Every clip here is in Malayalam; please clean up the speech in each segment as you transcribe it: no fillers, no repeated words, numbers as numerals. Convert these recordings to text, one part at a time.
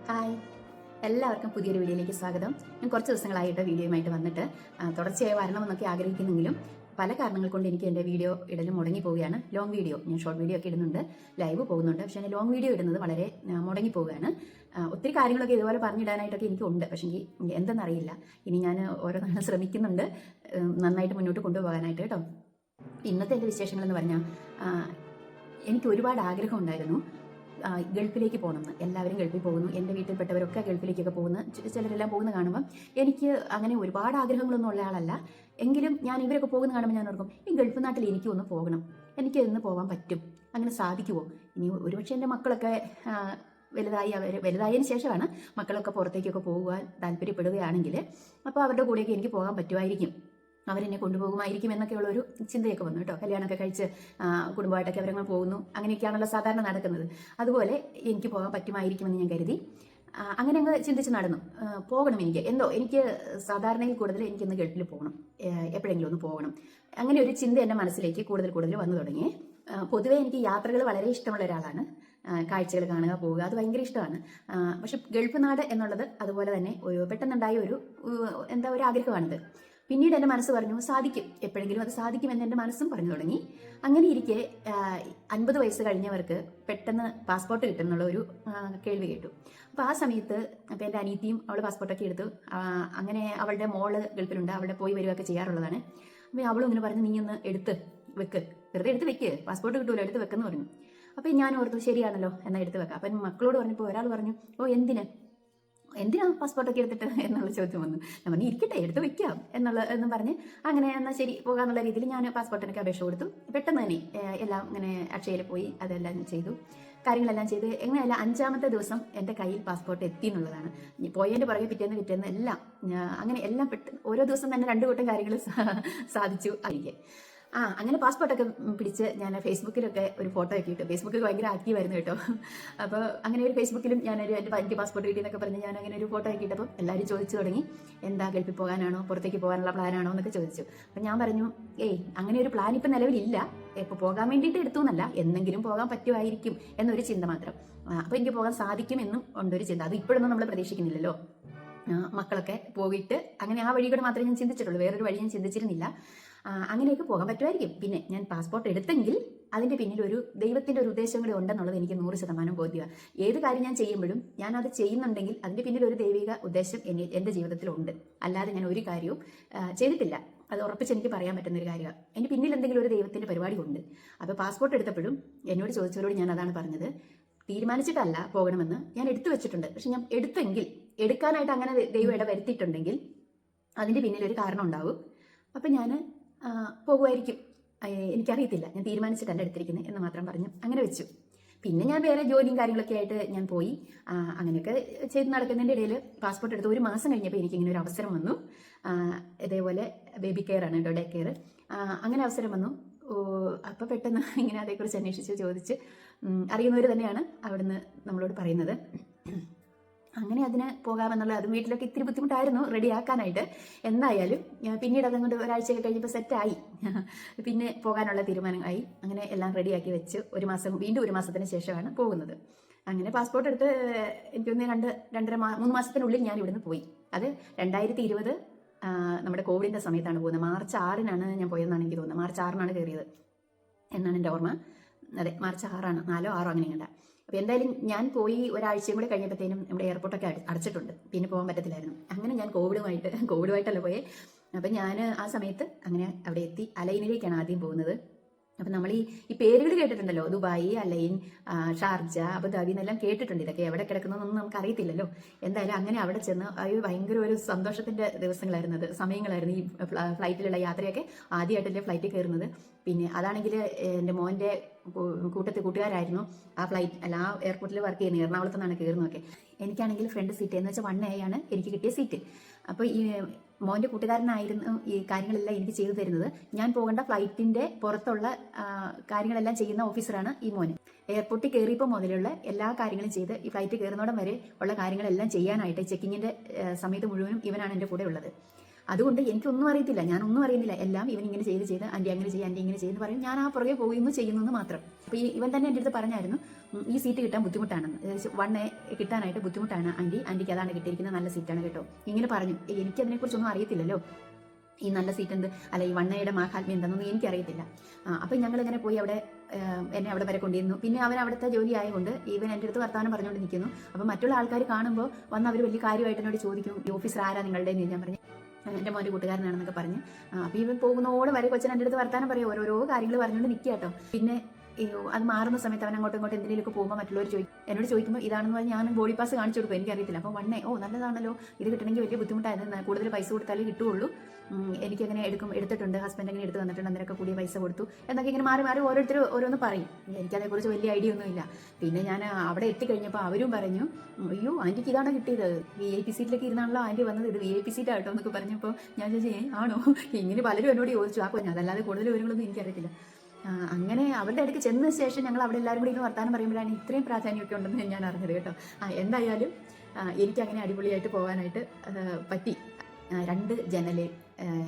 ഹായ്, എല്ലാവർക്കും പുതിയൊരു വീഡിയോയിലേക്ക് സ്വാഗതം. ഞാൻ കുറച്ച് ദിവസങ്ങളായിട്ട് വീഡിയോയുമായിട്ട് വന്നിട്ട് തുടർച്ചയായി വരണമെന്നൊക്കെ ആഗ്രഹിക്കുന്നെങ്കിലും പല കാരണങ്ങൾ കൊണ്ട് എനിക്ക് എൻ്റെ വീഡിയോ ഇടൽ മുടങ്ങി പോവുകയാണ്. ലോങ് വീഡിയോ, ഞാൻ ഷോർട്ട് വീഡിയോ ഒക്കെ ഇടുന്നുണ്ട്, ലൈവ് പോകുന്നുണ്ട്, പക്ഷേ ഞാൻ ലോങ് വീഡിയോ ഇടുന്നത് വളരെ മുടങ്ങി പോവുകയാണ്. ഒത്തിരി കാര്യങ്ങളൊക്കെ ഇതുപോലെ പറഞ്ഞിടാനായിട്ടൊക്കെ എനിക്കുണ്ട്, പക്ഷേ എന്തെന്നറിയില്ല. ഇനി ഞാൻ ഓരോന്നാണ് ശ്രമിക്കുന്നുണ്ട് നന്നായിട്ട് മുന്നോട്ട് കൊണ്ടുപോകാനായിട്ട് കേട്ടോ. ഇന്നത്തെ എൻ്റെ വിശേഷങ്ങളെന്ന് പറഞ്ഞാൽ എനിക്ക് ഒരുപാട് ആഗ്രഹം ഉണ്ടായിരുന്നു ഗൾഫിലേക്ക് പോകണമെന്ന്. എല്ലാവരും ഗൾഫിൽ പോകുന്നു, എൻ്റെ വീട്ടിൽപ്പെട്ടവരൊക്കെ ഗൾഫിലേക്കൊക്കെ പോകുന്നു, ചിലരെല്ലാം പോകുന്ന കാണുമ്പം എനിക്ക് അങ്ങനെ ഒരുപാട് ആഗ്രഹങ്ങളൊന്നും ഉള്ള ആളല്ല. എങ്കിലും ഞാൻ ഇവരൊക്കെ പോകുന്ന കാണുമ്പോൾ ഞാൻ ഓർക്കും, ഈ ഗൾഫ് നാട്ടിൽ എനിക്കും ഒന്ന് പോകണം, എനിക്ക് എന്ന് പോകാൻ പറ്റും, അങ്ങനെ സാധിക്കുമോ? ഇനി ഒരുപക്ഷെ എൻ്റെ മക്കളൊക്കെ വലുതായതിനു ശേഷമാണ് മക്കളൊക്കെ പുറത്തേക്കൊക്കെ പോകുവാൻ താല്പര്യപ്പെടുകയാണെങ്കിൽ അപ്പോൾ അവരുടെ കൂടെയൊക്കെ എനിക്ക് പോകാൻ പറ്റുമായിരിക്കും, അവരെന്നെ കൊണ്ടുപോകുമായിരിക്കും എന്നൊക്കെയുള്ള ഒരു ചിന്തയൊക്കെ വന്നു കേട്ടോ. കല്യാണമൊക്കെ കഴിച്ച് കുടുംബമായിട്ടൊക്കെ അവരങ്ങൾ പോകുന്നു, അങ്ങനെയൊക്കെയാണല്ലോ സാധാരണ നടക്കുന്നത്. അതുപോലെ എനിക്ക് പോകാൻ പറ്റുമായിരിക്കുമെന്ന് ഞാൻ കരുതി അങ്ങനെ അങ്ങ് ചിന്തിച്ച് നടന്നു. പോകണം, എനിക്ക് സാധാരണയിൽ കൂടുതൽ എനിക്കിന്ന് ഗൾഫിൽ പോകണം, എപ്പോഴെങ്കിലും ഒന്ന് പോകണം, അങ്ങനെ ഒരു ചിന്ത എൻ്റെ മനസ്സിലേക്ക് കൂടുതൽ വന്നു തുടങ്ങി. പൊതുവേ എനിക്ക് യാത്രകൾ വളരെ ഇഷ്ടമുള്ള ഒരാളാണ്. കാഴ്ചകൾ കാണുക, പോവുക, അത് ഭയങ്കര ഇഷ്ടമാണ്. പക്ഷെ ഗൾഫ് നാട് എന്നുള്ളത് അതുപോലെ തന്നെ പെട്ടെന്നുണ്ടായ ഒരു ആഗ്രഹമാണിത്. പിന്നീട് എൻ്റെ മനസ്സ് പറഞ്ഞു സാധിക്കും, എപ്പോഴെങ്കിലും അത് സാധിക്കുമെന്ന് എൻ്റെ മനസ്സും പറഞ്ഞു തുടങ്ങി. അങ്ങനെ ഇരിക്കെ 50 വയസ്സ് കഴിഞ്ഞവർക്ക് പെട്ടെന്ന് പാസ്പോർട്ട് കിട്ടുന്നുള്ള ഒരു കേൾവി കേട്ടു. അപ്പോൾ ആ സമയത്ത് അപ്പോൾ എൻ്റെ അനിയത്തിയും അവൾ പാസ്പോർട്ടൊക്കെ എടുത്തു. അങ്ങനെ അവളുടെ മോള് ഗൾഫിലുണ്ട്, അവളുടെ പോയി വരികയൊക്കെ ചെയ്യാറുള്ളതാണ്. അപ്പോൾ അവളും ഇങ്ങനെ പറഞ്ഞു, നീ ഒന്ന് എടുത്ത് വെക്ക്, വെറുതെ എടുത്ത് വെക്ക്, പാസ്പോർട്ട് കിട്ടുമല്ലോ, എടുത്ത് വെക്കെന്ന് പറഞ്ഞു. അപ്പോൾ ഞാൻ ഓർത്തു ശരിയാണല്ലോ, എന്നാൽ എടുത്ത് വെക്കാം. അപ്പം മക്കളോട് പറഞ്ഞപ്പോൾ ഒരാൾ പറഞ്ഞു, എന്തിനാ പാസ്പോർട്ടൊക്കെ എടുത്തിട്ട് എന്നുള്ള ചോദ്യം വന്നു. ഞാൻ പറഞ്ഞു ഇരിക്കട്ടെ, എടുത്ത് വെക്കാം എന്നും പറഞ്ഞ് അങ്ങനെ എന്നാൽ ശരി പോകാന്നുള്ള രീതിയിൽ ഞാൻ പാസ്പോർട്ടിനൊക്കെ അപേക്ഷ കൊടുത്തു. പെട്ടെന്ന് തന്നെ എല്ലാം ഇങ്ങനെ അക്ഷയയിൽ പോയി അതെല്ലാം ചെയ്തു, കാര്യങ്ങളെല്ലാം ചെയ്ത് എങ്ങനെയല്ല 5-ാമത്തെ ദിവസം എൻ്റെ കയ്യിൽ പാസ്പോർട്ട് എത്തി എന്നുള്ളതാണ്. പോയതിൻ്റെ പുറകെ പിറ്റേന്ന് എല്ലാം അങ്ങനെ എല്ലാം പെട്ടെന്ന് ഓരോ ദിവസം തന്നെ 2 കൂട്ടം കാര്യങ്ങൾ സാധിച്ചു ആയിരിക്കും. അങ്ങനെ പാസ്പോർട്ടൊക്കെ പിടിച്ച് ഞാൻ ഫേസ്ബുക്കിലൊക്കെ ഒരു ഫോട്ടോ ഒക്കെ ഇട്ടു. ഫേസ്ബുക്കിൽ ഭയങ്കര ആക്റ്റീവായിരുന്നു കേട്ടോ. അപ്പോൾ അങ്ങനെ ഒരു ഫേസ്ബുക്കിലും എനിക്ക് പാസ്പോർട്ട് കിട്ടിയെന്നൊക്കെ പറഞ്ഞ് ഞാൻ അങ്ങനെ ഒരു ഫോട്ടോ ഒക്കെ ഇട്ടപ്പോൾ എല്ലാവരും ചോദിച്ചു തുടങ്ങി, എന്താ ഗൾഫിൽ പോകാനാണോ, പുറത്തേക്ക് പോകാനുള്ള പ്ലാനാണോ എന്നൊക്കെ ചോദിച്ചു. അപ്പം ഞാൻ പറഞ്ഞു, അങ്ങനെ ഒരു പ്ലാൻ ഇപ്പം നിലവിലില്ല, ഇപ്പോൾ പോകാൻ വേണ്ടിയിട്ട് എടുത്തു എന്നല്ല, എന്തെങ്കിലും പോകാൻ പറ്റുമായിരിക്കും എന്നൊരു ചിന്ത മാത്രം. അപ്പോൾ എനിക്ക് പോകാൻ സാധിക്കും എന്നും ഉണ്ടൊരു ചിന്ത. അത് ഇപ്പോഴൊന്നും നമ്മൾ പ്രതീക്ഷിക്കുന്നില്ലല്ലോ. മക്കളൊക്കെ പോയിട്ട് അങ്ങനെ ആ വഴി കൂടെ മാത്രമേ ഞാൻ ചിന്തിച്ചിട്ടുള്ളൂ, വേറൊരു വഴി ഞാൻ ചിന്തിച്ചിരുന്നില്ല. അങ്ങനെയൊക്കെ പോകാൻ പറ്റുമായിരിക്കും. പിന്നെ ഞാൻ പാസ്പോർട്ട് എടുത്തെങ്കിൽ അതിൻ്റെ പിന്നിൽ ഒരു ദൈവത്തിൻ്റെ ഒരു ഉദ്ദേശം കൂടി ഉണ്ടെന്നുള്ളത് എനിക്ക് 100% ബോധ്യമാണ്. ഏത് കാര്യം ഞാൻ ചെയ്യുമ്പോഴും ഞാൻ അത് ചെയ്യുന്നുണ്ടെങ്കിൽ അതിൻ്റെ പിന്നിൽ ഒരു ദൈവിക ഉദ്ദേശം എൻ്റെ ജീവിതത്തിലുണ്ട്. അല്ലാതെ ഞാൻ ഒരു കാര്യവും ചെയ്തിട്ടില്ല, അത് ഉറപ്പിച്ച് എനിക്ക് പറയാൻ പറ്റുന്ന ഒരു കാര്യമാണ്. എൻ്റെ പിന്നിൽ എന്തെങ്കിലും ഒരു ദൈവത്തിൻ്റെ പരിപാടി ഉണ്ട്. അപ്പോൾ പാസ്പോർട്ട് എടുത്തപ്പോഴും എന്നോട് ചോദിച്ചവരോട് ഞാൻ അതാണ് പറഞ്ഞത്, തീരുമാനിച്ചിട്ടല്ല പോകണമെന്ന്, ഞാൻ എടുത്തു വെച്ചിട്ടുണ്ട്. പക്ഷെ ഞാൻ എടുക്കാനായിട്ട് അങ്ങനെ ദൈവം വരുത്തിയിട്ടുണ്ടെങ്കിൽ അതിൻ്റെ പിന്നിൽ ഒരു കാരണം ഉണ്ടാവും. അപ്പം ഞാൻ പോകുമായിരിക്കും, എനിക്കറിയത്തില്ല, ഞാൻ തീരുമാനിച്ചിട്ടല്ല എടുത്തിരിക്കുന്നത് എന്ന് മാത്രം പറഞ്ഞു അങ്ങനെ വെച്ചു. പിന്നെ ഞാൻ വേറെ ജോലിയും കാര്യങ്ങളൊക്കെ ആയിട്ട് ഞാൻ പോയി. അങ്ങനെയൊക്കെ ചെയ്ത് നടക്കുന്നതിൻ്റെ ഇടയിൽ പാസ്പോർട്ട് എടുത്ത് 1 മാസം കഴിഞ്ഞപ്പോൾ എനിക്കിങ്ങനെ ഒരു അവസരം വന്നു. ഇതേപോലെ ബേബി കെയർ ആണ് കേട്ടോ, ഡേ കെയർ. അങ്ങനെ അവസരം വന്നു. അപ്പോൾ പെട്ടെന്ന് ഇങ്ങനെ അതേക്കുറിച്ച് അന്വേഷിച്ച് ചോദിച്ച് അറിയുന്നവർ തന്നെയാണ് അവിടുന്ന് നമ്മളോട് പറയുന്നത്. അങ്ങനെ അതിന് പോകാമെന്നുള്ള, അതും വീട്ടിലൊക്കെ ഇത്തിരി ബുദ്ധിമുട്ടായിരുന്നു റെഡിയാക്കാനായിട്ട്. എന്തായാലും പിന്നീട് അതുകൊണ്ട് ഒരാഴ്ചയൊക്കെ കഴിഞ്ഞപ്പോൾ സെറ്റായി, പിന്നെ പോകാനുള്ള തീരുമാനമായി. അങ്ങനെ എല്ലാം റെഡിയാക്കി വെച്ച് വീണ്ടും 1 മാസത്തിന് ശേഷമാണ് പോകുന്നത്. അങ്ങനെ പാസ്പോർട്ട് എടുത്ത് എനിക്കൊന്ന് 2-2.5-3 മാസത്തിനുള്ളിൽ ഞാൻ ഇവിടുന്ന് പോയി. അത് 2020 നമ്മുടെ കോവിഡിൻ്റെ സമയത്താണ് പോകുന്നത്. മാർച്ച് 6-നാണ് ഞാൻ പോയതെന്നാണ് എനിക്ക് തോന്നുന്നത്. മാർച്ച് 6-നാണ് കയറിയത് എന്നാണ് എൻ്റെ ഓർമ്മ. അതെ, മാർച്ച് 6-ആണ്, 4-6 അങ്ങനെ കണ്ട. അപ്പോൾ എന്തായാലും ഞാൻ പോയി ഒരാഴ്ചയും കൂടെ കഴിഞ്ഞപ്പോഴത്തേനും നമ്മുടെ എയർപോർട്ടൊക്കെ അടച്ചിട്ടുണ്ട്, പിന്നെ പോകാൻ പറ്റത്തില്ലായിരുന്നു. അങ്ങനെ ഞാൻ കോവിഡുമായിട്ടല്ല പോയേ. അപ്പം ഞാൻ ആ സമയത്ത് അങ്ങനെ അവിടെ എത്തി. അലൈനിലേക്കാണ് ആദ്യം പോകുന്നത്. അപ്പം നമ്മൾ ഈ പേരുകൾ കേട്ടിട്ടുണ്ടല്ലോ, ദുബായ്, അലൈൻ, ഷാർജ, അബുദാബി എന്നെല്ലാം കേട്ടിട്ടുണ്ട്. ഇതൊക്കെ എവിടെ കിടക്കുന്നതെന്നൊന്നും നമുക്ക് അറിയത്തില്ലല്ലോ. എന്തായാലും അങ്ങനെ അവിടെ ചെന്ന് ഭയങ്കര ഒരു സന്തോഷത്തിൻ്റെ ദിവസങ്ങളായിരുന്നത്, സമയങ്ങളായിരുന്നു. ഈ ഫ്ലൈറ്റിലുള്ള യാത്രയൊക്കെ ആദ്യമായിട്ടല്ലേ ഫ്ലൈറ്റിൽ കയറുന്നത്. പിന്നെ അതാണെങ്കിൽ എൻ്റെ മോൻ്റെ കൂട്ടുകാരായിരുന്നു ആ എയർപോർട്ടിൽ വർക്ക് ചെയ്യുന്നത്, എറണാകുളത്ത് നിന്നാണ് കയറുന്നതൊക്കെ. എനിക്കാണെങ്കിൽ ഫ്രണ്ട് സീറ്റ് എന്ന് വെച്ചാൽ 1A ആണ് എനിക്ക് കിട്ടിയ സീറ്റ്. അപ്പോൾ ഈ മോൻ്റെ കൂട്ടുകാരനായിരുന്നു ഈ കാര്യങ്ങളെല്ലാം എനിക്ക് ചെയ്തു തരുന്നത്. ഞാൻ പോകേണ്ട ഫ്ലൈറ്റിൻ്റെ പുറത്തുള്ള കാര്യങ്ങളെല്ലാം ചെയ്യുന്ന ഓഫീസറാണ് ഈ മോന്. എയർപോർട്ടിൽ കയറിയപ്പോൾ മുതലുള്ള എല്ലാ കാര്യങ്ങളും ചെയ്ത് ഈ ഫ്ലൈറ്റ് കയറുന്നോടം വരെ ഉള്ള കാര്യങ്ങളെല്ലാം ചെയ്യാനായിട്ട് ചെക്കിങ്ങിൻ്റെ സമയത്ത് മുഴുവനും ഇവനാണ് എൻ്റെ കൂടെ ഉള്ളത്. അതുകൊണ്ട് എനിക്കൊന്നും അറിയത്തില്ല, ഞാനൊന്നും അറിയുന്നില്ല. എല്ലാം ഇവൻ ഇങ്ങനെ ചെയ്ത് ആൻറ്റി അങ്ങനെ ചെയ്യും, ആൻറ്റി ഇങ്ങനെ ചെയ്യുമെന്ന് പറയും. ഞാൻ ആ പുറകെ പോകുന്നു, ചെയ്യുന്നു മാത്രം. അപ്പോൾ ഇവൻ തന്നെ എൻ്റെ അടുത്ത് പറഞ്ഞായിരുന്നു, ഈ സീറ്റ് കിട്ടാൻ ബുദ്ധിമുട്ടാണെന്ന്, 1A കിട്ടാനായിട്ട് ബുദ്ധിമുട്ടാണ് ആൻറ്റിക്ക് അതാണ് കിട്ടിയിരിക്കുന്നത്, നല്ല സീറ്റാണ് കേട്ടോ, ഇങ്ങനെ പറഞ്ഞു. എനിക്കതിനെക്കുറിച്ചൊന്നും അറിയത്തില്ലല്ലോ, ഈ നല്ല സീറ്റ് എന്ത്, അല്ല ഈ 1Aയുടെ മാഹാത്മ്യം എന്താണെന്നൊന്നും എനിക്കറിയത്തില്ല. അപ്പം ഞങ്ങളിങ്ങനെ പോയി അവിടെ എന്നെ അവിടെ വരെ കൊണ്ടിരുന്നു. പിന്നെ അവൻ അവിടുത്തെ ജോലി ആയതുകൊണ്ട് ഇവൻ എൻ്റെ അടുത്ത് വർത്തമാനം പറഞ്ഞുകൊണ്ട് നിൽക്കുന്നു. അപ്പം മറ്റുള്ള ആൾക്കാർ കാണുമ്പോൾ വന്ന് അവർ വലിയ കാര്യമായിട്ട് എന്നോട് ചോദിക്കും, ഈ ഓഫീസർ ആരാ നിങ്ങളുടെ എന്ന് ഞാൻ പറഞ്ഞു, എൻ്റെ മോൻ്റെ കൂട്ടുകാരനാണെന്നൊക്കെ പറഞ്ഞ്. അപ്പോൾ ഇവൻ പോകുന്നതോടെ വരെ കൊച്ചൻ എൻ്റെ അടുത്ത് വർത്താനം പറയും, ഓരോരോ കാര്യങ്ങൾ പറഞ്ഞുകൊണ്ട് നിൽക്കുക കേട്ടോ. പിന്നെ അത് മാറുന്ന സമയത്ത് അവൻ അങ്ങോട്ടും എന്തെങ്കിലുമൊക്കെ പോകുമ്പോൾ മറ്റുള്ളവർ എന്നോട് ചോദിക്കുമ്പോൾ ഇതാണെന്ന് പറഞ്ഞാൽ ഞാൻ ബോഡി പാസ് കാണിച്ചു കൊടുക്കും, എനിക്കറിയത്തില്ല. അപ്പോൾ 1A നല്ലതാണല്ലോ, ഇത് കിട്ടണമെങ്കിൽ വലിയ ബുദ്ധിമുട്ടായിരുന്നു, കൂടുതൽ പൈസ കൊടുത്താലേ കിട്ടുകയുള്ളൂ, എനിക്കങ്ങനെ എടുത്തിട്ടുണ്ട്, ഹസ്ബൻഡ് അങ്ങനെ എടുത്ത് തന്നിട്ടുണ്ട്, അതിനൊക്കെ കൂടിയ പൈസ കൊടുത്തു എന്നൊക്കെ ഇങ്ങനെ മാറി ഓരോരുത്തർ ഓരോന്ന് പറയും. എനിക്കതേക്കുറിച്ച് വലിയ ഐഡിയ ഒന്നുമില്ല. പിന്നെ ഞാൻ അവിടെ എത്തിക്കഴിഞ്ഞപ്പോൾ അവരും പറഞ്ഞു, അയ്യോ ആൻറ്റിക്ക് ഇതാണ് കിട്ടിയത്, VIP സീറ്റിലേക്ക് ഇരുന്നാണല്ലോ ആൻറ്റി വന്നത്, ഇത് VIP സീറ്റാട്ടോ എന്നൊക്കെ പറഞ്ഞപ്പോൾ ഞാൻ ചോദിച്ചേ ആണോ, ഇങ്ങനെ പലരും എന്നോട് ചോദിച്ചു. ആ കൊഞ്ഞ അതല്ലാതെ കൂടുതൽ വിവരങ്ങളൊന്നും എനിക്കറിയത്തില്ല. അങ്ങനെ അവരുടെ ഇടയ്ക്ക് ചെന്ന ശേഷം ഞങ്ങൾ അവിടെ എല്ലാവരും കൂടി ഇരുന്ന് വർത്താനം പറയുമ്പോഴാണ് ഇത്രയും പ്രാധാന്യമൊക്കെ ഉണ്ടെന്ന് ഞാൻ അറിഞ്ഞത് കേട്ടോ. എന്തായാലും എനിക്കങ്ങനെ അടിപൊളിയായിട്ട് പോകാനായിട്ട് പറ്റി. 2 ജനൽ,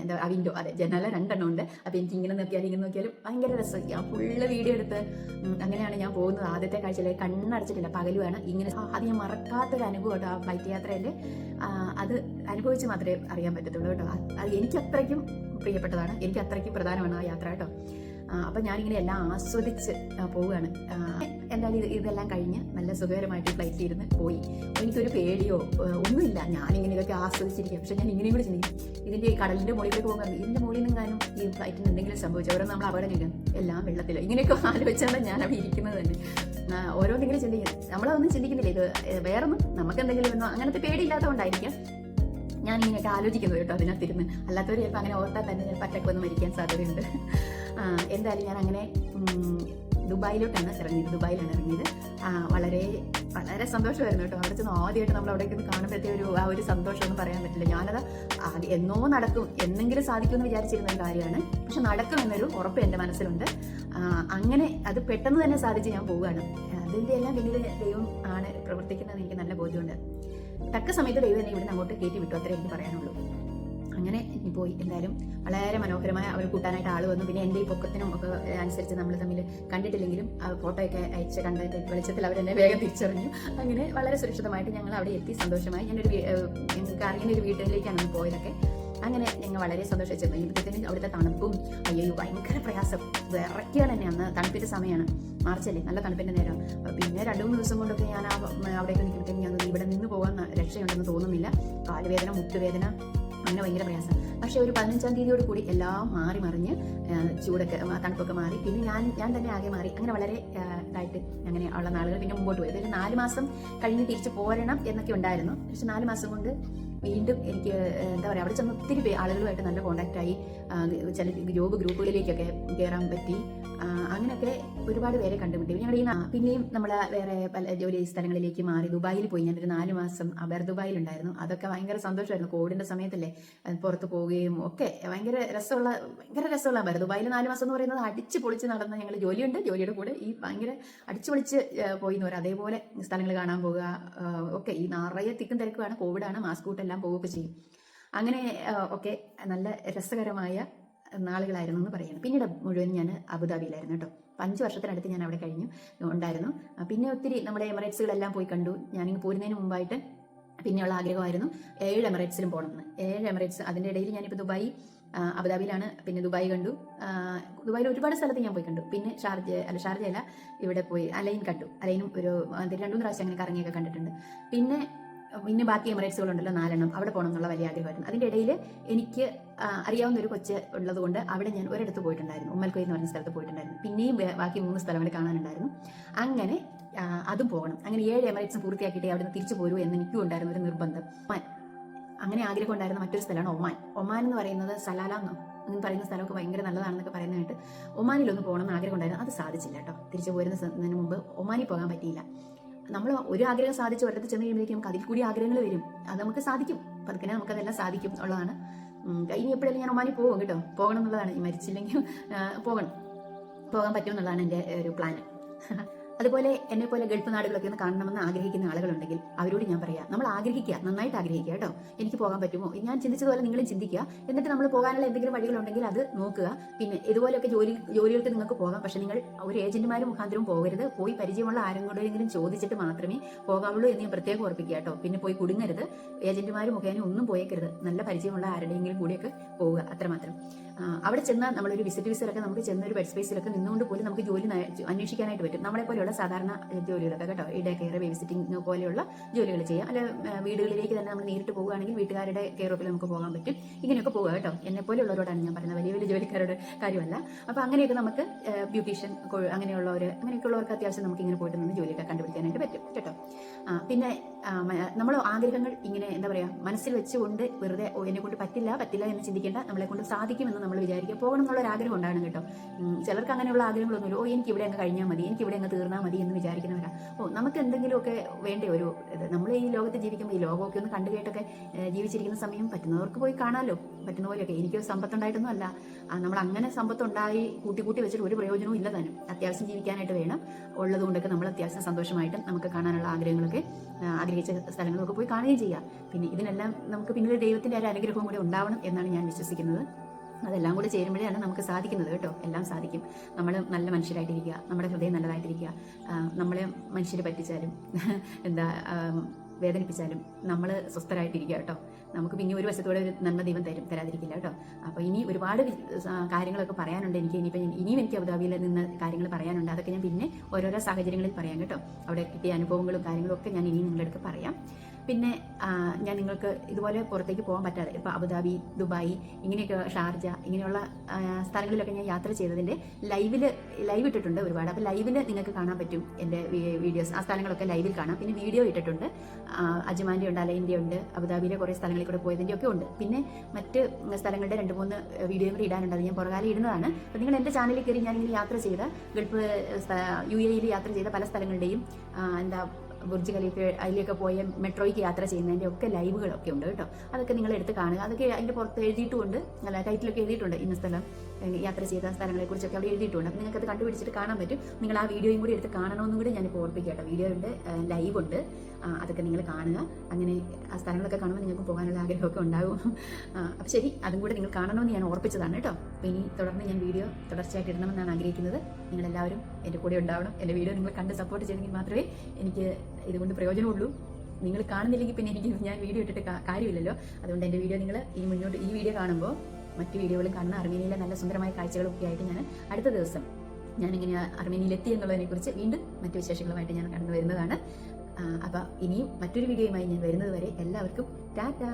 എന്താ വിൻഡോ, അതെ ജനല 2 എണ്ണം ഉണ്ട്. അപ്പോൾ എനിക്ക് ഇങ്ങനെ നോക്കിയാലും ഭയങ്കര രസം. ഞാൻ ഫുള്ള് വീഡിയോ എടുത്ത് അങ്ങനെയാണ് ഞാൻ പോകുന്നത്. ആദ്യത്തെ കാഴ്ചയിൽ കണ്ണടച്ചിട്ടില്ല, പകലുമാണ്. ഇങ്ങനെ അത് ഞാൻ മറക്കാത്തൊരു അനുഭവം കേട്ടോ, ആ ഫ്ലൈറ്റ് യാത്രയിൽ. അത് അനുഭവിച്ച് മാത്രമേ അറിയാൻ പറ്റത്തുള്ളൂ കേട്ടോ. അത് എനിക്ക് അത്രയ്ക്കും പ്രിയപ്പെട്ടതാണ്, എനിക്ക് അത്രയ്ക്കും പ്രധാനമാണ് ആ യാത്ര കേട്ടോ. അപ്പം ഞാനിങ്ങനെ എല്ലാം ആസ്വദിച്ച് പോവുകയാണ്. എന്തായാലും ഇതെല്ലാം കഴിഞ്ഞ് നല്ല സുഖകരമായിട്ട് ഫ്ലൈറ്റിൽ ഇരുന്ന് പോയി. എനിക്കൊരു പേടിയോ ഒന്നുമില്ല, ഞാനിങ്ങനെ ഇതൊക്കെ ആസ്വദിച്ചിരിക്കും. പക്ഷെ ഞാൻ ഇങ്ങനെയും കൂടി ചിന്തിക്കും, ഇതിൻ്റെ കടലിൻ്റെ മുകളിലേക്ക് പോകുമ്പോൾ ഇതിൻ്റെ മുകളിൽ നിന്നെങ്ങാനും ഈ ഫ്ലൈറ്റിന് എന്തെങ്കിലും സംഭവിച്ചു, ഓരോ നമ്മൾ അപകടം ചെയ്യും, എല്ലാം വെള്ളത്തിലോ, ഇങ്ങനെയൊക്കെ ആലോചിച്ചാണ് ഞാൻ അവിടെ ഇരിക്കുന്നത് തന്നെ. ഓരോന്നെങ്കിലും ചിന്തിക്കും, നമ്മളതൊന്നും ചിന്തിക്കുന്നില്ല, ഇത് വേറൊന്നും നമുക്ക് എന്തെങ്കിലും ഒന്നും അങ്ങനത്തെ പേടിയില്ലാത്തതുകൊണ്ടായിരിക്കാം ഞാൻ ഇങ്ങനെയൊക്കെ ആലോചിക്കുന്നത് കേട്ടോ അതിനകത്തിരുന്ന്. അല്ലാത്തവർ ചിലപ്പോൾ അങ്ങനെ ഓർത്താൽ തന്നെ ചിലപ്പോൾ അറ്റക്ക് വന്ന് മരിക്കാൻ സാധ്യതയുണ്ട്. എന്തായാലും ഞാൻ അങ്ങനെ ദുബായിലാണ് ഇറങ്ങിയത്. വളരെ വളരെ സന്തോഷമായിരുന്നു കേട്ടോ. അവിടെ ചെന്ന് ആദ്യമായിട്ട് നമ്മൾ അവിടേക്ക് ഒന്ന് കാണുമ്പോഴത്തേ ആ ഒരു സന്തോഷമൊന്നും പറയാൻ പറ്റില്ല. ഞാനത് എന്നോ നടക്കും, എന്നെങ്കിലും സാധിക്കുമെന്ന് വിചാരിച്ചിരുന്ന ഒരു കാര്യമാണ്. പക്ഷെ നടക്കുമെന്നൊരു ഉറപ്പ് എൻ്റെ മനസ്സിലുണ്ട്. അങ്ങനെ അത് പെട്ടെന്ന് തന്നെ സാധിച്ച് ഞാൻ പോവുകയാണ്. അതിൻ്റെ എല്ലാം പിന്നിൽ ദൈവം ആണ് പ്രവർത്തിക്കുന്നത്, എനിക്ക് നല്ല ബോധ്യമുണ്ട്. തക്ക സമയത്ത് ദൈവം എന്നെ ഇവിടുന്ന് അങ്ങോട്ട് കയറ്റി വിട്ടു, അത്രേ എനിക്ക് പറയാനുള്ളൂ. അങ്ങനെ ഇനി പോയി. എന്തായാലും വളരെ മനോഹരമായ അവർ കൂട്ടാനായിട്ട് ആൾ വന്നു. പിന്നെ എൻ്റെ ഈ പൊക്കത്തിനും ഒക്കെ അനുസരിച്ച് നമ്മൾ തമ്മിൽ കണ്ടിട്ടില്ലെങ്കിലും ഫോട്ടോയൊക്കെ അയച്ച് കണ്ടിട്ട് വെളിച്ചത്തിൽ അവരെന്നെ വേഗം തിരിച്ചറിഞ്ഞു. അങ്ങനെ വളരെ സുരക്ഷിതമായിട്ട് ഞങ്ങൾ അവിടെ എത്തി. സന്തോഷമായി. ഞങ്ങൾക്ക് അറിയുന്ന ഒരു വീട്ടിലേക്കാണ് പോയതൊക്കെ. അങ്ങനെ ഞങ്ങൾ വളരെ സന്തോഷിച്ചിരുന്നു. ഇപ്പോഴത്തേനും അവിടുത്തെ തണുപ്പും അയ്യോ ഭയങ്കര പ്രയാസം, വിറയ്ക്കുകയാണ് തന്നെ. അന്ന് തണുപ്പിൻ്റെ സമയമാണ്, മാർച്ചല്ലേ, നല്ല തണുപ്പിൻ്റെ നേരം. പിന്നെ 2-3 ദിവസം കൊണ്ടൊക്കെ ഞാൻ അവിടേക്ക് നിൽക്കുമ്പോഴത്തേക്കും ഞാൻ ഇവിടെ നിന്ന് പോകാൻ രക്ഷയുണ്ടെന്ന് തോന്നുന്നില്ല. കാലുവേദന, മുട്ടുവേദന, അങ്ങനെ ഭയങ്കര പ്രയാസം. പക്ഷേ ഒരു 15-ാം തീയതിയോട് കൂടി എല്ലാം മാറി മറിഞ്ഞ് ചൂടൊക്കെ തണുപ്പൊക്കെ മാറി. പിന്നെ ഞാൻ തന്നെ ആകെ മാറി. അങ്ങനെ വളരെ ഇതായിട്ട് അങ്ങനെ ഉള്ള നാളുകൾ പിന്നെ മുമ്പോട്ട് പോയി. അതായത് 4 മാസം കഴിഞ്ഞ് തിരിച്ച് പോരണം എന്നൊക്കെ ഉണ്ടായിരുന്നു. പക്ഷെ 4 മാസം കൊണ്ട് വീണ്ടും എനിക്ക് എന്താ പറയുക, അവിടെ ചെന്ന് ഒത്തിരി ആളുകളുമായിട്ട് നല്ല കോൺടാക്റ്റായി. ചില ജോബ് ഗ്രൂപ്പുകളിലേക്കൊക്കെ കയറാൻ പറ്റി. അങ്ങനെയൊക്കെ ഒരുപാട് പേരെ കണ്ടുമുട്ടി. ഞങ്ങളുടെ പിന്നെയും നമ്മൾ വേറെ പല ജോലി സ്ഥലങ്ങളിലേക്ക് മാറി. ദുബായിൽ പോയി. ഞാനൊരു 4 മാസം അബർ ദുബായിലുണ്ടായിരുന്നു. അതൊക്കെ ഭയങ്കര സന്തോഷമായിരുന്നു. കോവിഡിൻ്റെ സമയത്തല്ലേ, പുറത്ത് പോവുകയും ഒക്കെ ഭയങ്കര രസമുള്ള അബർ ദുബായിൽ 4 മാസം എന്ന് പറയുന്നത് അടിച്ച് പൊളിച്ച് നടന്ന ഞങ്ങൾ ജോലിയുണ്ട്, ജോലിയുടെ കൂടെ ഈ ഭയങ്കര അടിച്ച് പൊളിച്ച് പോയി എന്ന് പറയാം. അതേപോലെ സ്ഥലങ്ങൾ കാണാൻ പോവുക ഒക്കെ. ഈ നിറയെ തിക്കും തിരക്കുമാണ്, കോവിഡാണ്, മാസ്ക് കൂട്ടെല്ലാം പോവുകയൊക്കെ ചെയ്യും. അങ്ങനെ ഒക്കെ നല്ല രസകരമായ നാളുകളായിരുന്നു എന്ന് പറയുന്നത്. പിന്നീട് മുഴുവൻ ഞാൻ അബുദാബിയിലായിരുന്നു കേട്ടോ. 5 വർഷത്തിനടുത്ത് ഞാൻ അവിടെ ഉണ്ടായിരുന്നു. പിന്നെ ഒത്തിരി നമ്മുടെ എമിറേറ്റ്സുകളെല്ലാം പോയി കണ്ടു. ഞാനിങ്ങ് പോരുന്നതിന് മുമ്പായിട്ട് പിന്നെയുള്ള ആഗ്രഹമായിരുന്നു 7 എമിറേറ്റ്സിലും പോകണമെന്ന്. 7 എമിറേറ്റ്സ്. അതിൻ്റെ ഇടയിൽ ഞാനിപ്പോൾ ദുബായ്, അബുദാബിയിലാണ്. പിന്നെ ദുബായ് കണ്ടു. ദുബായിൽ ഒരുപാട് സ്ഥലത്ത് ഞാൻ പോയി കണ്ടു. പിന്നെ ഷാർജയല്ല, ഇവിടെ പോയി അലൈൻ കണ്ടു. അലൈനും ഒരു 2-3 പ്രാവശ്യം അങ്ങനെ കറങ്ങിയൊക്കെ കണ്ടിട്ടുണ്ട്. പിന്നെ ബാക്കി എമിറേറ്റ്സുകളുണ്ടല്ലോ 4 എണ്ണം, അവിടെ പോകണം എന്നുള്ള വലിയ ആഗ്രഹമായിരുന്നു. അതിൻ്റെ ഇടയിൽ എനിക്ക് അറിയാവുന്ന ഒരു കൊച്ച് ഉള്ളത് കൊണ്ട് അവിടെ ഞാൻ ഒരിടത്ത് പോയിട്ടുണ്ടായിരുന്നു, ഉമ്മൽക്കോയ് എന്ന് പറഞ്ഞ സ്ഥലത്ത് പോയിട്ടുണ്ടായിരുന്നു. പിന്നെയും ബാക്കി 3 സ്ഥലങ്ങൾ കാണാനുണ്ടായിരുന്നു. അങ്ങനെ അതും പോകണം. അങ്ങനെ 7 എമിറേറ്റ്സും പൂർത്തിയാക്കിയിട്ട് അവിടെ നിന്ന് തിരിച്ചു പോരൂ എന്ന് എനിക്കും ഉണ്ടായിരുന്നു ഒരു നിർബന്ധം. അങ്ങനെ ആഗ്രഹം ഉണ്ടായിരുന്ന മറ്റൊരു സ്ഥലമാണ് ഒമാൻ എന്ന് പറയുന്നത്. സലാല എന്ന് പറയുന്ന സ്ഥലമൊക്കെ ഭയങ്കര നല്ലതാണെന്നൊക്കെ പറയുന്നതായിട്ട് ഒമാനിലൊന്ന് പോകണമെന്ന് ആഗ്രഹം ഉണ്ടായിരുന്നു. അത് സാധിച്ചില്ല കേട്ടോ. തിരിച്ചു പോരുന്നതിന് മുമ്പ് ഒമാനിൽ പോകാൻ പറ്റിയില്ല. നമ്മൾ ഒരു ആഗ്രഹം സാധിച്ച് ഒരിടത്ത് ചെന്ന് കഴിയുമ്പോഴേക്കും നമുക്ക് അതിൽ കൂടി ആഗ്രഹങ്ങൾ വരും. അത് നമുക്ക് സാധിക്കും, പതുക്കെ നമുക്കതെല്ലാം സാധിക്കും ഉള്ളതാണ്. ഇനി എപ്പോഴെങ്കിലും ഞാൻ ഒമാനിൽ പോകും കേട്ടോ. പോകണം എന്നുള്ളതാണ്. ഈ മരിച്ചില്ലെങ്കിൽ പോകാൻ പറ്റും എന്നുള്ളതാണ് എൻ്റെ ഒരു പ്ലാൻ. അതുപോലെ എന്നെ പോലെ ഗൾഫ് നാടുകളൊക്കെ ഒന്ന് കാണണമെന്ന് ആഗ്രഹിക്കുന്ന ആളുകളുണ്ടെങ്കിൽ അവരോട് ഞാൻ പറയാം, നമ്മൾ ആഗ്രഹിക്കുക, നന്നായിട്ട് ആഗ്രഹിക്കുക കേട്ടോ. എനിക്ക് പോകാൻ പറ്റുമോ, ഞാൻ ചിന്തിച്ചതുപോലെ നിങ്ങളും ചിന്തിക്കുക. എന്നിട്ട് നമ്മൾ പോകാനുള്ള എന്തെങ്കിലും വഴികളുണ്ടെങ്കിൽ അത് നോക്കുക. പിന്നെ ഇതുപോലെയൊക്കെ ജോലികൾക്ക് നിങ്ങൾക്ക് പോകാം. പക്ഷെ നിങ്ങൾ ഒരു ഏജന്റുമാർ മുഖാന്തരവും പോകരുത്. പോയി പരിചയമുള്ള ആരെങ്കിലും ചോദിച്ചിട്ട് മാത്രമേ പോകാവുള്ളൂ എന്ന് ഞാൻ പ്രത്യേകം ഓർപ്പിക്കുക കേട്ടോ. പിന്നെ പോയി കുടുങ്ങരുത്. ഏജന്റുമാർ മുഖേന ഒന്നും പോയേക്കരുത്. നല്ല പരിചയമുള്ള ആരുടെയെങ്കിലും കൂടിയൊക്കെ പോവുക, അത്രമാത്രം. അവിടെ ചെന്നാൽ നമ്മളൊരു വിസിറ്റ് വിസയിലൊക്കെ നമുക്ക് ചെന്ന ഒരു ബെഡ് സ്പേസിലൊക്കെ നിന്നുകൊണ്ട് പോലും നമുക്ക് ജോലി അന്വേഷിക്കാനായിട്ട് പറ്റും. നമ്മളെ പോലെയുള്ള സാധാരണ ജോലികളൊക്കെ കേട്ടോ, ഈ ഡേ കെയർ, ബേബി സിറ്റിംഗ് പോലെയുള്ള ജോലികൾ ചെയ്യാം. അല്ല വീടുകളിലേക്ക് തന്നെ നമ്മൾ നേരിട്ട് പോവുകയാണെങ്കിൽ വീട്ടുകാരുടെ കെയർ ഓഫിൽ നമുക്ക് പോകാൻ പറ്റും. ഇങ്ങനെയൊക്കെ പോവുക കേട്ടോ. എന്നെ പോലെയുള്ളവരോടാണ് ഞാൻ പറയുന്നത്, വലിയ വലിയ ജോലിക്കാരുടെ കാര്യമല്ല. അപ്പോൾ അങ്ങനെയൊക്കെ നമുക്ക് ബ്യൂട്ടീഷ്യൻ അങ്ങനെയൊക്കെയുള്ളവർക്ക് അത്യാവശ്യം നമുക്ക് ഇങ്ങനെ പോയിട്ട് നിന്ന് ജോലിയൊക്കെ കണ്ടുപിടിക്കാനായിട്ട് പറ്റും കേട്ടോ. പിന്നെ നമ്മൾ ആഗ്രഹങ്ങൾ ഇങ്ങനെ എന്താ പറയുക, മനസ്സിൽ വെച്ചുകൊണ്ട് വെറുതെ എന്നെ കൊണ്ട് പറ്റില്ല എന്ന് ചിന്തിക്കേണ്ട. നമ്മളെ കൊണ്ട് സാധിക്കുമെന്ന് നമ്മൾ വിചാരിക്കുക. പോകണം എന്നുള്ളൊരു ആഗ്രഹം ഉണ്ടാകണം കേട്ടോ. ചിലർക്ക് അങ്ങനെയുള്ള ആഗ്രഹങ്ങളൊന്നുമില്ല. എനിക്ക് ഇവിടെ അങ്ങ് കഴിഞ്ഞാൽ മതി, എനിക്ക് ഇവിടെ അങ്ങ് തീർന്നാൽ മതി എന്ന് വിചാരിക്കുന്നവരാ. നമുക്ക് എന്തെങ്കിലുമൊക്കെ വേണ്ടേ ഒരു ഇത്. നമ്മൾ ഈ ലോകത്ത് ജീവിക്കുമ്പോൾ ഈ ലോകമൊക്കെ ഒന്ന് കണ്ടു കേട്ടൊക്കെ ജീവിച്ചിരിക്കുന്ന സമയം പറ്റുന്നവർക്ക് പോയി കാണാമല്ലോ, പറ്റുന്ന പോലെയൊക്കെ. എനിക്ക് സമ്പത്തുണ്ടായിട്ടൊന്നും അല്ല, നമ്മൾ അങ്ങനെ സമ്പത്തുണ്ടായി കൂട്ടി വെച്ചിട്ട് ഒരു പ്രയോജനവും ഇല്ല താനും. അത്യാവശ്യം ജീവിക്കാനായിട്ട് വേണം. ഉള്ളതുകൊണ്ടൊക്കെ നമ്മൾ അത്യാവശ്യം സന്തോഷമായിട്ടും നമുക്ക് കാണാനുള്ള ആഗ്രഹങ്ങളൊക്കെ ആഗ്രഹിച്ച സ്ഥലങ്ങളൊക്കെ പോയി കാണുകയും ചെയ്യാം. പിന്നെ ഇതിനെല്ലാം നമുക്ക് പിന്നീട് ദൈവത്തിന്റെ ഒരു അനുഗ്രഹവും കൂടി ഉണ്ടാവണം എന്നാണ് ഞാൻ വിശ്വസിക്കുന്നത്. അതെല്ലാം കൂടി ചേരുമ്പോഴാണ് നമുക്ക് സാധിക്കുന്നത് കേട്ടോ. എല്ലാം സാധിക്കും. നമ്മൾ നല്ല മനുഷ്യരായിട്ടിരിക്കുക, നമ്മുടെ ഹൃദയം നല്ലതായിട്ടിരിക്കുക. നമ്മളെ മനുഷ്യർ പറ്റിച്ചാലും വേദനിപ്പിച്ചാലും നമ്മൾ സ്വസ്ഥരായിട്ടിരിക്കുക കേട്ടോ. നമുക്ക് പിന്നെ ഒരു വശത്തോടെ ഒരു നന്മ ദൈവം തരാതിരിക്കില്ല കേട്ടോ. അപ്പോൾ ഇനി ഒരുപാട് കാര്യങ്ങളൊക്കെ പറയാനുണ്ട് എനിക്ക്. ഇനിയും എനിക്ക് അബുദാബിയിൽ നിന്ന് കാര്യങ്ങൾ പറയാനുണ്ട്. അതൊക്കെ ഞാൻ പിന്നെ ഓരോരോ സാഹചര്യങ്ങളിൽ പറയാം കേട്ടോ. അവിടെ കിട്ടിയ അനുഭവങ്ങളും കാര്യങ്ങളും ഒക്കെ ഞാൻ ഇനിയും നിങ്ങളുടെ അടുത്ത് പറയാം. പിന്നെ ഞാൻ നിങ്ങൾക്ക് ഇതുപോലെ പുറത്തേക്ക് പോകാൻ പറ്റാതെ ഇപ്പോൾ അബുദാബി, ദുബായ്, ഇങ്ങനെയൊക്കെ ഷാർജ, ഇങ്ങനെയുള്ള സ്ഥലങ്ങളിലൊക്കെ ഞാൻ യാത്ര ചെയ്തതിൻ്റെ ലൈവ് ഇട്ടിട്ടുണ്ട് ഒരുപാട്. അപ്പോൾ ലൈവിൽ നിങ്ങൾക്ക് കാണാൻ പറ്റും എൻ്റെ വീഡിയോസ്. ആ സ്ഥലങ്ങളൊക്കെ ലൈവിൽ കാണാം. പിന്നെ വീഡിയോ ഇട്ടിട്ടുണ്ട്. അജ്മാൻ്റെ ഉണ്ട്, അലൈൻ്റെ ഉണ്ട്, അബുദാബിയിലെ കുറേ സ്ഥലങ്ങളിൽ കൂടെ പോയതിൻ്റെ ഒക്കെ ഉണ്ട്. പിന്നെ മറ്റ് സ്ഥലങ്ങളുടെ 2-3 വീഡിയോയും കൂടി ഇടാനുണ്ട്. അത് ഞാൻ പുറകാലം ഇടുന്നതാണ്. അപ്പോൾ നിങ്ങൾ എൻ്റെ ചാനലിൽ കയറി ഞാനിങ്ങനെ യാത്ര ചെയ്ത ഗൾഫ് UAE യാത്ര ചെയ്ത പല സ്ഥലങ്ങളുടെയും ബുർജ് ഖലീഫ അതിലേക്ക് പോയ മെട്രോയ്ക്ക് യാത്ര ചെയ്യുന്നതിൻ്റെ ഒക്കെ ലൈവുകളൊക്കെ ഉണ്ട് കേട്ടോ. അതൊക്കെ നിങ്ങൾ എടുത്ത് കാണുക. അതൊക്കെ അതിൻ്റെ പുറത്ത് എഴുതിയിട്ടുമുണ്ട്, അല്ല ടൈറ്റിലൊക്കെ എഴുതിയിട്ടുണ്ട്. ഇന്ന സ്ഥലം, യാത്ര ചെയ്ത സ്ഥലങ്ങളെക്കുറിച്ചൊക്കെ അവിടെ എഴുതിയിട്ടുണ്ട്. അപ്പോൾ നിങ്ങൾക്ക് അത് കണ്ടുപിടിച്ചിട്ട് കാണാൻ പറ്റും. നിങ്ങൾ ആ വീഡിയോയും കൂടി എടുത്ത് കാണണമെന്നും കൂടി ഞാനിപ്പോൾ ഓർപ്പിക്കാം കേട്ടോ. വീഡിയോ ഉണ്ട്, ലൈവ് ഉണ്ട്. അതൊക്കെ നിങ്ങൾ കാണുക. അങ്ങനെ ആ സ്ഥലങ്ങളൊക്കെ കാണുമ്പോൾ നിങ്ങൾക്ക് പോകാനുള്ള ആഗ്രഹമൊക്കെ ഉണ്ടാകും. അപ്പോൾ ശരി, അതും കൂടെ നിങ്ങൾ കാണണമെന്ന് ഞാൻ ഓർപ്പിച്ചതാണ് കേട്ടോ. അപ്പോൾ ഇനി തുടർന്ന് ഞാൻ വീഡിയോ തുടർച്ചയായിട്ട് ഇടണമെന്നാണ് ആഗ്രഹിക്കുന്നത്. നിങ്ങളെല്ലാവരും എൻ്റെ കൂടെ ഉണ്ടാവണം. എൻ്റെ വീഡിയോ നിങ്ങൾ കണ്ട് സപ്പോർട്ട് ചെയ്തെങ്കിൽ മാത്രമേ എനിക്ക് ഇതുകൊണ്ട് പ്രയോജനമുള്ളൂ. നിങ്ങൾ കാണുന്നില്ലെങ്കിൽ പിന്നെ ഞാൻ വീഡിയോ ഇട്ടിട്ട് കാര്യമില്ലല്ലോ. അതുകൊണ്ട് എൻ്റെ വീഡിയോ നിങ്ങൾ ഈ വീഡിയോ കാണുമ്പോൾ മറ്റു വീഡിയോകളും കാണുന്ന അർമേനിയയിലെ നല്ല സുന്ദരമായ കാഴ്ചകളൊക്കെ ആയിട്ട് ഞാൻ അടുത്ത ദിവസം ഞാനിങ്ങനെ അർമേനിയയിലെത്തി എന്നുള്ളതിനെക്കുറിച്ച് വീണ്ടും മറ്റു വിശേഷങ്ങളുമായിട്ട് ഞാൻ കടന്നു വരുന്നതാണ്. അപ്പോൾ ഇനിയും മറ്റൊരു വീഡിയോയുമായി ഞാൻ വരുന്നത് വരെ എല്ലാവർക്കും ടാറ്റാ.